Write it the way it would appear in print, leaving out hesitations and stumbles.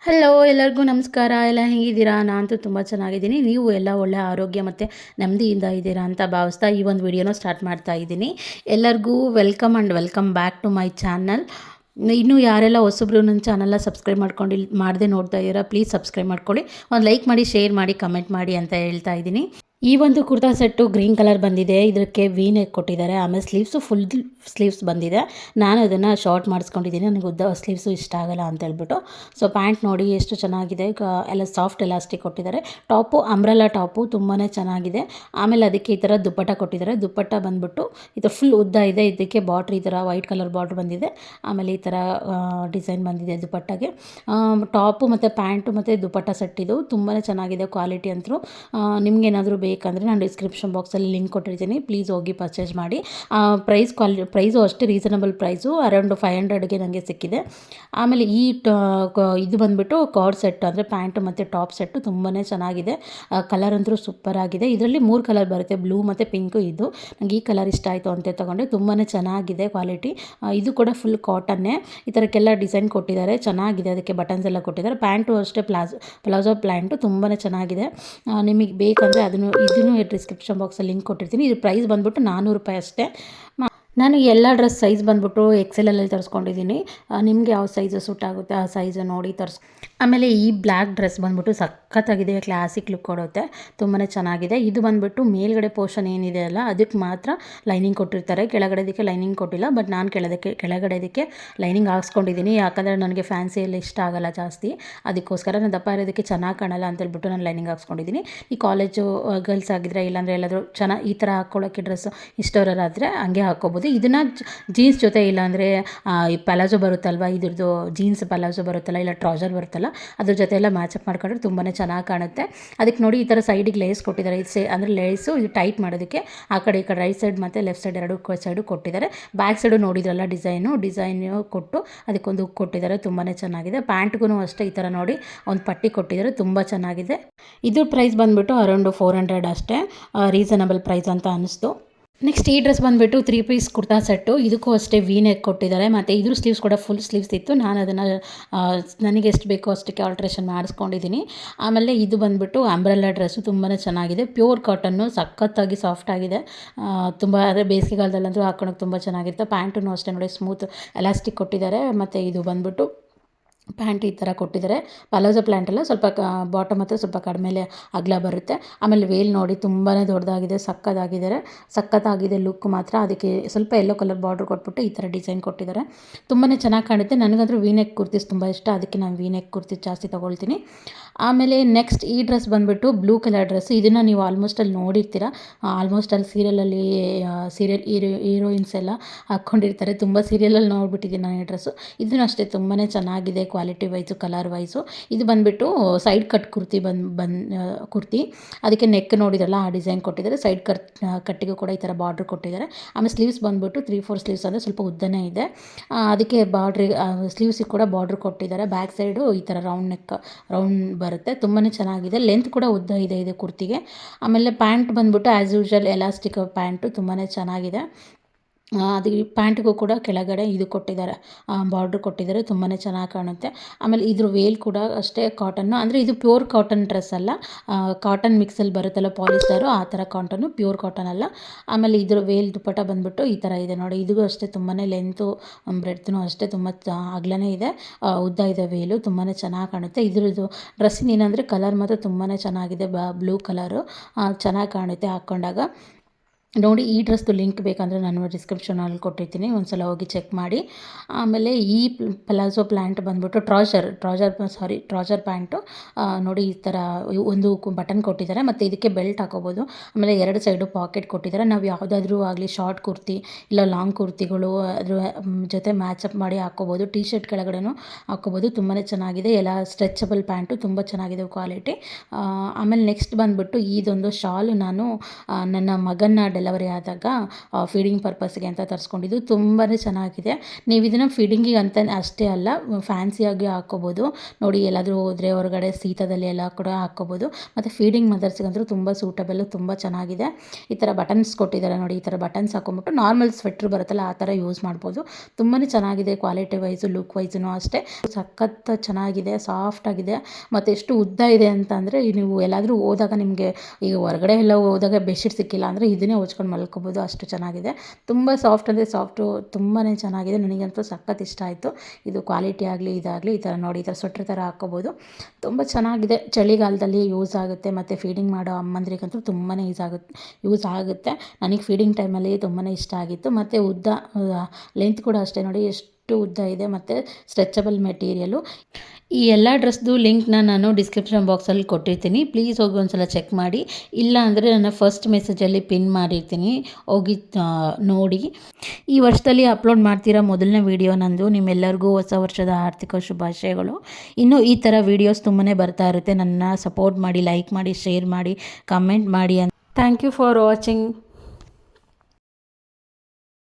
Hello ಎಲ್ಲರಿಗೂ ನಮಸ್ಕಾರ. ಎಲ್ಲ ಹೇಗಿದ್ದೀರಾ? ನಾನಂತೂ ತುಂಬ ಚೆನ್ನಾಗಿದ್ದೀನಿ. ನೀವು ಎಲ್ಲ ಒಳ್ಳೆ ಆರೋಗ್ಯ ಮತ್ತು ನೆಮ್ಮದಿಯಿಂದ ಇದ್ದೀರಾ ಅಂತ ಭಾವಿಸ್ತಾ ಈ ಒಂದು ವಿಡಿಯೋನ ಸ್ಟಾರ್ಟ್ ಮಾಡ್ತಾ ಇದ್ದೀನಿ. ಎಲ್ಲರಿಗೂ welcome and welcome back to my channel. ಇನ್ನೂ ಯಾರೆಲ್ಲ ಹೊಸಬ್ರು ನನ್ನ ಚಾನಲ್ನ ಸಬ್ಸ್ಕ್ರೈಬ್ ಮಾಡದೆ ನೋಡ್ತಾ ಇದ್ದೀರಾ, ಪ್ಲೀಸ್ ಸಬ್ಸ್ಕ್ರೈಬ್ ಮಾಡ್ಕೊಳ್ಳಿ. ಒಂದು ಲೈಕ್ ಮಾಡಿ, ಶೇರ್ ಮಾಡಿ, ಕಮೆಂಟ್ ಮಾಡಿ ಅಂತ ಹೇಳ್ತಾ ಇದ್ದೀನಿ. ಈ ಒಂದು ಕುರ್ತಾ ಸೆಟ್ಟು ಗ್ರೀನ್ ಕಲರ್ ಬಂದಿದೆ. ಇದಕ್ಕೆ ವಿ ನೆಕ್ ಕೊಟ್ಟಿದ್ದಾರೆ. ಆಮೇಲೆ ಸ್ಲೀವ್ಸು ಫುಲ್ ಸ್ಲೀವ್ಸ್ ಬಂದಿದೆ. ನಾನು ಅದನ್ನು ಶಾರ್ಟ್ ಮಾಡಿಸ್ಕೊಂಡಿದ್ದೀನಿ. ನನಗೆ ಉದ್ದ ಸ್ಲೀವ್ಸು ಇಷ್ಟ ಆಗಲ್ಲ ಅಂತ ಹೇಳ್ಬಿಟ್ಟು. ಸೊ ಪ್ಯಾಂಟ್ ನೋಡಿ ಎಷ್ಟು ಚೆನ್ನಾಗಿದೆ. ಎಲ್ಲ ಸಾಫ್ಟ್ ಎಲಾಸ್ಟಿಕ್ ಕೊಟ್ಟಿದ್ದಾರೆ. ಟಾಪು ಅಂಬ್ರೆಲಾ ಟಾಪು ತುಂಬಾ ಚೆನ್ನಾಗಿದೆ. ಆಮೇಲೆ ಅದಕ್ಕೆ ಈ ಥರ ದುಪ್ಪಟ್ಟ ಕೊಟ್ಟಿದ್ದಾರೆ. ದುಪ್ಪಟ್ಟ ಬಂದ್ಬಿಟ್ಟು ಇದು ಫುಲ್ ಉದ್ದ ಇದೆ. ಇದಕ್ಕೆ ಬಾರ್ಡ್ರ್ ಈ ಥರ ವೈಟ್ ಕಲರ್ ಬಾರ್ಡ್ರ್ ಬಂದಿದೆ. ಆಮೇಲೆ ಈ ಥರ ಡಿಸೈನ್ ಬಂದಿದೆ ದುಪ್ಪಟ್ಟಾಗೆ. ಟಾಪು ಮತ್ತು ಪ್ಯಾಂಟು ಮತ್ತು ದುಪ್ಪಟ್ಟ ಸೆಟ್ ಇದು ತುಂಬಾ ಚೆನ್ನಾಗಿದೆ. ಕ್ವಾಲಿಟಿ ಅಂತೂ ನಿಮಗೇನಾದರೂ ಬೇಕಂದರೆ ನಾನು ಡಿಸ್ಕ್ರಿಪ್ಷನ್ ಬಾಕ್ಸಲ್ಲಿ ಲಿಂಕ್ ಕೊಟ್ಟಿರ್ತೀನಿ, ಪ್ಲೀಸ್ ಹೋಗಿ ಪರ್ಚೇಸ್ ಮಾಡಿ. ಪ್ರೈಸು ಅಷ್ಟೇ ರೀಸನಬಲ್ ಪ್ರೈಸು, ಅರೌಂಡ್ 500ಗೆ ನನಗೆ ಸಿಕ್ಕಿದೆ. ಆಮೇಲೆ ಇದು ಬಂದುಬಿಟ್ಟು ಕಾರ್ಡ್ ಸೆಟ್ ಅಂದರೆ ಪ್ಯಾಂಟು ಮತ್ತು ಟಾಪ್ ಸೆಟ್ಟು ತುಂಬಾ ಚೆನ್ನಾಗಿದೆ. ಕಲರ್ ಅಂತೂ ಸೂಪರ್ ಆಗಿದೆ. ಇದರಲ್ಲಿ 3 ಕಲರ್ ಬರುತ್ತೆ, ಬ್ಲೂ ಮತ್ತು ಪಿಂಕು. ಇದು ನನಗೆ ಈ ಕಲರ್ ಇಷ್ಟ ಆಯಿತು ಅಂತ ತೊಗೊಂಡೆ. ತುಂಬಾ ಚೆನ್ನಾಗಿದೆ ಕ್ವಾಲಿಟಿ. ಇದು ಕೂಡ ಫುಲ್ ಕಾಟನ್ನೇ. ಈ ಥರಕ್ಕೆಲ್ಲ ಡಿಸೈನ್ ಕೊಟ್ಟಿದ್ದಾರೆ, ಚೆನ್ನಾಗಿದೆ. ಅದಕ್ಕೆ ಬಟನ್ಸ್ ಎಲ್ಲ ಕೊಟ್ಟಿದ್ದಾರೆ. ಪ್ಯಾಂಟು ಅಷ್ಟೇ ಪ್ಲಾಜೋ ಪ್ಯಾಂಟು ತುಂಬಾ ಚೆನ್ನಾಗಿದೆ. ನಿಮಗೆ ಬೇಕಂದರೆ ಇದನ್ನು ಡಿಸ್ಕ್ರಿಪ್ಷನ್ ಬಾಕ್ಸಲ್ಲಿ ಲಿಂಕ್ ಕೊಟ್ಟಿರ್ತೀನಿ. ಇದು ಪ್ರೈಸ್ ಬಂದುಬಿಟ್ಟು 400 ರೂಪಾಯಿ ಅಷ್ಟೇ. ನಾನು ಎಲ್ಲ ಡ್ರೆಸ್ ಸೈಜ್ ಬಂದುಬಿಟ್ಟು ಎಕ್ಸೆಲಲ್ಲಿ ತರಿಸ್ಕೊಂಡಿದ್ದೀನಿ. ನಿಮಗೆ ಯಾವ ಸೈಜು ಸೂಟ್ ಆಗುತ್ತೆ ಆ ಸೈಜು ನೋಡಿ ಆಮೇಲೆ ಈ ಬ್ಲ್ಯಾಕ್ ಡ್ರೆಸ್ ಬಂದುಬಿಟ್ಟು ಸಖತ್ತಾಗಿದೆ, ಕ್ಲಾಸಿಕ್ ಲುಕ್ ಕೊಡುತ್ತೆ, ತುಂಬಾ ಚೆನ್ನಾಗಿದೆ. ಇದು ಬಂದುಬಿಟ್ಟು ಮೇಲ್ಗಡೆ ಪೋರ್ಷನ್ ಏನಿದೆ ಅಲ್ಲ ಅದಕ್ಕೆ ಮಾತ್ರ ಲೈನಿಂಗ್ ಕೊಟ್ಟಿರ್ತಾರೆ, ಕೆಳಗಡೆದಕ್ಕೆ ಲೈನಿಂಗ್ ಕೊಟ್ಟಿಲ್ಲ. ಬಟ್ ನಾನು ಕೆಳಗಡೆದಕ್ಕೆ ಲೈನಿಂಗ್ ಹಾಕ್ಸ್ಕೊಂಡಿದ್ದೀನಿ. ಯಾಕಂದರೆ ನನಗೆ ಫ್ಯಾನ್ಸಿಯಲ್ಲಿ ಇಷ್ಟ ಆಗಲ್ಲ ಜಾಸ್ತಿ, ಅದಕ್ಕೋಸ್ಕರ ನಾನು ದಪ್ಪ ಇರೋದಕ್ಕೆ ಚೆನ್ನಾಗಿ ಕಾಣಲ್ಲ ಅಂತ ಹೇಳ್ಬಿಟ್ಟು ನಾನು ಲೈನಿಂಗ್ ಹಾಕ್ಸ್ಕೊಂಡಿದ್ದೀನಿ. ಈ ಕಾಲೇಜು ಗರ್ಲ್ಸ್ ಆಗಿದ್ದರೆ ಇಲ್ಲಾಂದರೆ ಎಲ್ಲಾದರೂ ಈ ಥರ ಹಾಕ್ಕೊಳ್ಳೋಕ್ಕೆ ಡ್ರೆಸ್ ಇಷ್ಟವರಾದರೆ ಹಂಗೆ ಹಾಕ್ಕೋಬೋದು. ಇದನ್ನು ಜೀನ್ಸ್ ಜೊತೆ ಇಲ್ಲಾಂದರೆ ಈ ಪಲಾಜೋ ಬರುತ್ತಲ್ವ, ಇದ್ರದ್ದು ಜೀನ್ಸ್ ಪಲಾಜೋ ಬರುತ್ತಲ್ಲ, ಇಲ್ಲ ಟ್ರೌಸರ್ ಬರುತ್ತಲ್ಲ, ಅದ್ರ ಜೊತೆ ಎಲ್ಲ ಮ್ಯಾಚಪ್ ಮಾಡ್ಕೊಂಡ್ರೆ ತುಂಬಾ ಚೆನ್ನಾಗಿ ಕಾಣುತ್ತೆ. ಅದಕ್ಕೆ ನೋಡಿ ಈ ಥರ ಸೈಡಿಗೆ ಲೇಸ್ ಕೊಟ್ಟಿದ್ದಾರೆ. ಅಂದರೆ ಲೇಸು ಇದು ಟೈಟ್ ಮಾಡೋದಕ್ಕೆ ಆ ಕಡೆ ಈ ಕಡೆ ರೈಟ್ ಸೈಡ್ ಮತ್ತು ಲೆಫ್ಟ್ ಸೈಡ್ ಎರಡು ಸೈಡು ಕೊಟ್ಟಿದ್ದಾರೆ. ಬ್ಯಾಕ್ ಸೈಡು ನೋಡಿದ್ರಲ್ಲ ಡಿಸೈನು ಕೊಟ್ಟು ಅದಕ್ಕೊಂದು ಹುಕ್ ಕೊಟ್ಟಿದ್ದಾರೆ, ತುಂಬಾ ಚೆನ್ನಾಗಿದೆ. ಪ್ಯಾಂಟ್ಗೂ ಅಷ್ಟೇ ಈ ಥರ ನೋಡಿ ಒಂದು ಪಟ್ಟಿ ಕೊಟ್ಟಿದ್ದಾರೆ, ತುಂಬ ಚೆನ್ನಾಗಿದೆ. ಇದು ಪ್ರೈಸ್ ಬಂದುಬಿಟ್ಟು ಅರೌಂಡ್ 400 ಅಷ್ಟೇ, ರೀಸನಬಲ್ ಪ್ರೈಸ್ ಅಂತ ಅನ್ನಿಸ್ತು. ನೆಕ್ಸ್ಟ್ ಈ ಡ್ರೆಸ್ ಬಂದುಬಿಟ್ಟು 3 ಪೀಸ್ ಕುರ್ತಾ ಸೆಟ್ಟು. ಇದಕ್ಕೂ ಅಷ್ಟೇ ವಿ ನೆಕ್ ಕೊಟ್ಟಿದ್ದಾರೆ. ಮತ್ತು ಇದ್ರ ಸ್ಲೀವ್ಸ್ ಕೂಡ ಫುಲ್ ಸ್ಲೀವ್ಸ್ ಇತ್ತು. ನಾನು ಅದನ್ನು ನನಗೆ ಎಷ್ಟು ಬೇಕೋ ಅಷ್ಟಕ್ಕೆ ಆಲ್ಟ್ರೇಷನ್ ಮಾಡಿಸ್ಕೊಂಡಿದ್ದೀನಿ. ಆಮೇಲೆ ಇದು ಬಂದುಬಿಟ್ಟು ಅಂಬ್ರೆಲ್ಲಾ ಡ್ರೆಸ್ಸು ತುಂಬಾ ಚೆನ್ನಾಗಿದೆ. ಪ್ಯೂರ್ ಕಾಟನ್ನು, ಸಖತ್ತಾಗಿ ಸಾಫ್ಟ್ ಆಗಿದೆ. ತುಂಬ ಅಂದರೆ ಬೇಸಿಗೆಗಾಲದಲ್ಲಂತೂ ಹಾಕೊಳ್ಳೋಕೆ ತುಂಬ ಚೆನ್ನಾಗಿರುತ್ತೆ. ಪ್ಯಾಂಟು ಅಷ್ಟೇ ನೋಡಿ ಸ್ಮೂತ್ ಎಲಾಸ್ಟಿಕ್ ಕೊಟ್ಟಿದ್ದಾರೆ. ಮತ್ತು ಇದು ಬಂದುಬಿಟ್ಟು ಪ್ಯಾಂಟ್ ಈ ಥರ ಕೊಟ್ಟಿದ್ದಾರೆ. ಪಲಾಜೋ ಪ್ಯಾಂಟ್ ಎಲ್ಲ ಸ್ವಲ್ಪ ಬಾಟಮ್ ಹತ್ರ ಸ್ವಲ್ಪ ಕಡಿಮೆಲೆ ಅಗಲ ಬರುತ್ತೆ. ಆಮೇಲೆ ವೇಲ್ ನೋಡಿ ತುಂಬಾ ದೊಡ್ಡದಾಗಿದೆ, ಸಖತ್ತಾಗಿದೆ ಲುಕ್ ಮಾತ್ರ. ಅದಕ್ಕೆ ಸ್ವಲ್ಪ ಯೆಲ್ಲೋ ಕಲರ್ ಬಾರ್ಡ್ರ್ ಕೊಟ್ಬಿಟ್ಟು ಈ ಥರ ಡಿಸೈನ್ ಕೊಟ್ಟಿದ್ದಾರೆ, ತುಂಬಾ ಚೆನ್ನಾಗಿ ಕಾಣುತ್ತೆ. ನನಗಂತೂ ವಿ ನೆಕ್ ಕುರ್ತೀಸ್ ತುಂಬ ಇಷ್ಟ, ಅದಕ್ಕೆ ನಾನು ವಿ ನೆಕ್ ಕುರ್ತೀಸ್ ಜಾಸ್ತಿ ತೊಗೊಳ್ತೀನಿ. ಆಮೇಲೆ ನೆಕ್ಸ್ಟ್ ಈ ಡ್ರೆಸ್ ಬಂದುಬಿಟ್ಟು ಬ್ಲೂ ಕಲರ್ ಡ್ರೆಸ್. ಇದನ್ನು ನೀವು ಆಲ್ಮೋಸ್ಟ್ ಅಲ್ಲಿ ನೋಡಿರ್ತೀರ. ಆಲ್ಮೋಸ್ಟ್ ಅಲ್ಲಿ ಸೀರಿಯಲ್ ಹೀರೋಯಿನ್ಸ್ ಎಲ್ಲ ಹಾಕ್ಕೊಂಡಿರ್ತಾರೆ. ತುಂಬ ಸೀರಿಯಲಲ್ಲಿ ನೋಡ್ಬಿಟ್ಟಿದ್ದೀನಿ ನಾನು ಈ ಡ್ರೆಸ್ಸು. ಇದನ್ನು ಅಷ್ಟೇ ತುಂಬಾ ಚೆನ್ನಾಗಿದೆ ಕ್ವಾಲಿಟಿ ವೈಸು, ಕಲರ್ ವೈಸು. ಇದು ಬಂದುಬಿಟ್ಟು ಸೈಡ್ ಕಟ್ ಕುರ್ತಿ. ಅದಕ್ಕೆ ನೆಕ್ ನೋಡಿದ್ರಲ್ಲ ಆ ಡಿಸೈನ್ ಕೊಟ್ಟಿದ್ದಾರೆ. ಸೈಡ್ ಕಟ್ಟಿಗೂ ಕೂಡ ಈ ಥರ ಬಾರ್ಡ್ರ್ ಕೊಟ್ಟಿದ್ದಾರೆ. ಆಮೇಲೆ ಸ್ಲೀವ್ಸ್ ಬಂದುಬಿಟ್ಟು 3-4 ಸ್ಲೀವ್ಸ್ ಅಂದರೆ ಸ್ವಲ್ಪ ಉದ್ದನೇ ಇದೆ. ಅದಕ್ಕೆ ಸ್ಲೀವ್ಸಿಗೆ ಕೂಡ ಬಾರ್ಡ್ರ್ ಕೊಟ್ಟಿದ್ದಾರೆ. ಬ್ಯಾಕ್ ಸೈಡು ಈ ಥರ ರೌಂಡ್ ಬರುತ್ತೆ, ತುಂಬಾ ಚೆನ್ನಾಗಿದೆ. ಲೆಂತ್ ಕೂಡ ಉದ್ದ ಇದೆ ಕುರ್ತಿಗೆ. ಆಮೇಲೆ ಪ್ಯಾಂಟ್ ಬಂದುಬಿಟ್ಟು ಆ್ಯಸ್ ಯೂಶ್ವಲ್ ಎಲಾಸ್ಟಿಕ್ ಪ್ಯಾಂಟು ತುಂಬಾ ಚೆನ್ನಾಗಿದೆ. ಅದು ಪ್ಯಾಂಟ್ಗೂ ಕೂಡ ಕೆಳಗಡೆ ಇದು ಕೊಟ್ಟಿದ್ದಾರೆ, ಬಾರ್ಡ್ರ್ ಕೊಟ್ಟಿದ್ದಾರೆ, ತುಂಬಾ ಚೆನ್ನಾಗಿ ಕಾಣುತ್ತೆ. ಆಮೇಲೆ ಇದ್ರ ವೇಲ್ ಕೂಡ ಅಷ್ಟೇ ಕಾಟನ್ನು, ಅಂದರೆ ಇದು ಪ್ಯೂರ್ ಕಾಟನ್ ಡ್ರೆಸ್ ಅಲ್ಲ, ಕಾಟನ್ ಮಿಕ್ಸಲ್ಲಿ ಬರುತ್ತಲ್ಲ ಪಾಲಿಸ್ಟರು, ಆ ಥರ ಕಾಟನ್ನು, ಪ್ಯೂರ್ ಕಾಟನ್ ಅಲ್ಲ. ಆಮೇಲೆ ಇದ್ರ ವೇಲ್ ದುಪ್ಪಟ್ಟ ಬಂದುಬಿಟ್ಟು ಈ ಥರ ಇದೆ ನೋಡಿ. ಇದೂ ಅಷ್ಟೇ ತುಂಬಾ ಲೆಂತು ಬ್ರೆಡ್ತೂ ಅಷ್ಟೇ ತುಂಬ ಅಗಲನೇ ಇದೆ, ಉದ್ದ ಇದೆ ವೇಲು, ತುಂಬಾ ಚೆನ್ನಾಗಿ ಕಾಣುತ್ತೆ. ಇದ್ರದ್ದು ಡ್ರೆಸ್ಸಿನ ಏನಂದರೆ ಕಲರ್ ಮಾತ್ರ ತುಂಬಾ ಚೆನ್ನಾಗಿದೆ, ಬ್ಲೂ ಕಲರು ಚೆನ್ನಾಗಿ ಕಾಣುತ್ತೆ ಹಾಕ್ಕೊಂಡಾಗ. ನೋಡಿ ಈ ಡ್ರೆಸ್ದು ಲಿಂಕ್ ಬೇಕಂದರೆ ನಾನು ಡಿಸ್ಕ್ರಿಪ್ಷನಲ್ಲಿ ಕೊಟ್ಟಿರ್ತೀನಿ, ಒಂದ್ಸಲ ಹೋಗಿ ಚೆಕ್ ಮಾಡಿ. ಆಮೇಲೆ ಈ ಪಲಾಜೋ ಪ್ಯಾಂಟ್ ಬಂದುಬಿಟ್ಟು ಟ್ರೌಸರ್ ಪ್ಯಾಂಟು ನೋಡಿ ಈ ಥರ ಒಂದು ಬಟನ್ ಕೊಟ್ಟಿದ್ದಾರೆ. ಮತ್ತು ಇದಕ್ಕೆ ಬೆಲ್ಟ್ ಹಾಕೋಬೋದು. ಆಮೇಲೆ 2 ಸೈಡು ಪಾಕೆಟ್ ಕೊಟ್ಟಿದ್ದಾರೆ. ನಾವು ಯಾವುದಾದ್ರೂ ಆಗಲಿ ಶಾರ್ಟ್ ಕುರ್ತಿ ಇಲ್ಲ ಲಾಂಗ್ ಕುರ್ತಿಗಳು ಅದ್ರ ಜೊತೆ ಮ್ಯಾಚಪ್ ಮಾಡಿ ಹಾಕ್ಕೋಬೋದು. ಟಿ ಶರ್ಟ್ ಕೆಳಗಡೆನೂ ಹಾಕ್ಕೋಬೋದು, ತುಂಬಾ ಚೆನ್ನಾಗಿದೆ. ಎಲ್ಲ ಸ್ಟ್ರೆಚಬಲ್ ಪ್ಯಾಂಟು, ತುಂಬ ಚೆನ್ನಾಗಿದೆ ಕ್ವಾಲಿಟಿ. ಆಮೇಲೆ ನೆಕ್ಸ್ಟ್ ಬಂದುಬಿಟ್ಟು ಇದೊಂದು ಶಾಲು ನಾನು ನನ್ನ ಮಗನ ಡೆಲಿವರಿ ಆದಾಗ ಫೀಡಿಂಗ್ ಪರ್ಪಸ್ಗೆ ಅಂತ ತರಿಸ್ಕೊಂಡಿದ್ದು. ತುಂಬಾ ಚೆನ್ನಾಗಿದೆ. ನೀವು ಇದನ್ನು ಫೀಡಿಂಗಿಗೆ ಅಂತ ಅಷ್ಟೇ ಅಲ್ಲ, ಫ್ಯಾನ್ಸಿಯಾಗಿ ಹಾಕ್ಕೋಬೋದು. ನೋಡಿ ಎಲ್ಲಾದರೂ ಹೋದರೆ ಹೊರಗಡೆ ಶೀತದಲ್ಲಿ ಎಲ್ಲ ಕೂಡ ಹಾಕ್ಕೋಬೋದು. ಮತ್ತು ಫೀಡಿಂಗ್ ಮದರ್ಸ್ಗಂತೂ ತುಂಬ ಸೂಟಬಲ್ಲು, ತುಂಬ ಚೆನ್ನಾಗಿದೆ. ಈ ಥರ ಬಟನ್ಸ್ ಕೊಟ್ಟಿದ್ದಾರೆ ನೋಡಿ, ಈ ಥರ ಬಟನ್ಸ್ ಹಾಕೊಂಬಿಟ್ಟು ನಾರ್ಮಲ್ ಸ್ವೆಟ್ರ್ ಬರುತ್ತಲ್ಲ ಆ ಥರ ಯೂಸ್ ಮಾಡ್ಬೋದು. ತುಂಬಾ ಚೆನ್ನಾಗಿದೆ. ಕ್ವಾಲಿಟಿ ವೈಸು ಲುಕ್ ವೈಸೂ ಅಷ್ಟೇ ಸಖತ್ ಚೆನ್ನಾಗಿದೆ, ಸಾಫ್ಟಾಗಿದೆ. ಮತ್ತು ಎಷ್ಟು ಉದ್ದ ಇದೆ ಅಂತಂದರೆ ನೀವು ಎಲ್ಲಾದರೂ ಹೋದಾಗ ನಿಮಗೆ ಈಗ ಹೊರಗಡೆ ಎಲ್ಲ ಹೋದಾಗ ಬೆಡ್ಶೀಟ್ ಸಿಕ್ಕಿಲ್ಲ ಅಂದರೆ ಇದನ್ನೇ ಹೊಚ್ಕೊಂಡು ಮಲ್ಕೋಬೋದು, ಅಷ್ಟು ಚೆನ್ನಾಗಿದೆ. ತುಂಬ ಸಾಫ್ಟ್ ಅಂದರೆ ಸಾಫ್ಟು, ತುಂಬಾ ಚೆನ್ನಾಗಿದೆ. ನನಗಂತೂ ಸಖತ್ ಇಷ್ಟ ಆಯಿತು. ಇದು ಕ್ವಾಲಿಟಿ ಆಗಲಿ ಇದಾಗಲಿ ಈ ಥರ ನೋಡಿ, ಈ ಥರ ಸ್ವೆಟ್ರ್ ಥರ ಹಾಕ್ಕೋಬೋದು. ತುಂಬ ಚೆನ್ನಾಗಿದೆ. ಚಳಿಗಾಲದಲ್ಲಿ ಯೂಸ್ ಆಗುತ್ತೆ ಮತ್ತು ಫೀಡಿಂಗ್ ಮಾಡೋ ಅಮ್ಮಂದ್ರಿಗಂತೂ ತುಂಬಾ ಯೂಸ್ ಆಗುತ್ತೆ. ನನಗೆ ಫೀಡಿಂಗ್ ಟೈಮಲ್ಲಿ ತುಂಬಾ ಇಷ್ಟ ಆಗಿತ್ತು. ಮತ್ತು ಉದ್ದ ಲೆಂತ್ ಕೂಡ ಅಷ್ಟೇ ನೋಡಿ, ಎಷ್ಟು ಉದ್ದ ಇದೆ ಮತ್ತು ಸ್ಟ್ರೆಚಬಲ್ ಮೆಟೀರಿಯಲು. ಈ ಎಲ್ಲ ಡ್ರೆಸ್ದು ಲಿಂಕ್ನ ನಾನು ಡಿಸ್ಕ್ರಿಪ್ಷನ್ ಬಾಕ್ಸಲ್ಲಿ ಕೊಟ್ಟಿರ್ತೀನಿ. ಪ್ಲೀಸ್ ಹೋಗಿ ಒಂದ್ಸಲ ಚೆಕ್ ಮಾಡಿ. ಇಲ್ಲ ಅಂದರೆ ನನ್ನ ಫಸ್ಟ್ ಮೆಸೇಜಲ್ಲಿ ಪಿನ್ ಮಾಡಿರ್ತೀನಿ, ಹೋಗಿ ನೋಡಿ. ಈ ವರ್ಷದಲ್ಲಿ ಅಪ್ಲೋಡ್ ಮಾಡ್ತಿರೋ ಮೊದಲನೇ ವಿಡಿಯೋ ನಂದು. ನಿಮ್ಮೆಲ್ಲರಿಗೂ ಹೊಸ ವರ್ಷದ ಆರ್ಥಿಕ ಶುಭಾಶಯಗಳು. ಇನ್ನೂ ಈ ಥರ ವೀಡಿಯೋಸ್ ತುಂಬಾ ಬರ್ತಾ ಇರುತ್ತೆ. ನನ್ನ ಸಪೋರ್ಟ್ ಮಾಡಿ, ಲೈಕ್ ಮಾಡಿ, ಶೇರ್ ಮಾಡಿ, ಕಮೆಂಟ್ ಮಾಡಿ. Thank you for watching.